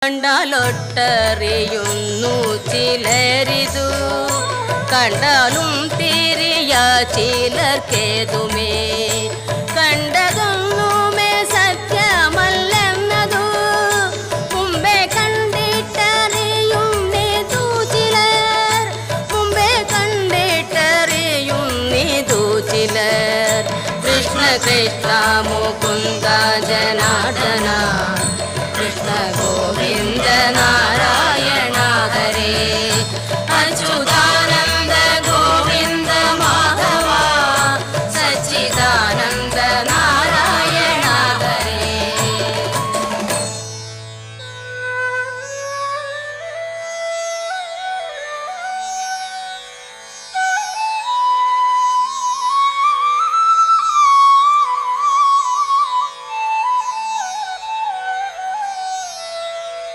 കണ്ടാലൊട്ടറിയുന്നു ചിലരിതു, കണ്ടാലും തിരിയ ചിലർക്കേതുമേ. കണ്ടതൊന്നുമേ സത്യമല്ലെന്നതു മുമ്പേ കണ്ടിട്ടറിയുന്നീതു ചിലർ, മുമ്പേ കണ്ടിട്ടറിയുന്നീതു ചിലർ. കൃഷ്ണ കൃഷ്ണ മുകുന്ദ ജനാർദ്ദന, കൃഷ്ണ ഗോവിന്ദ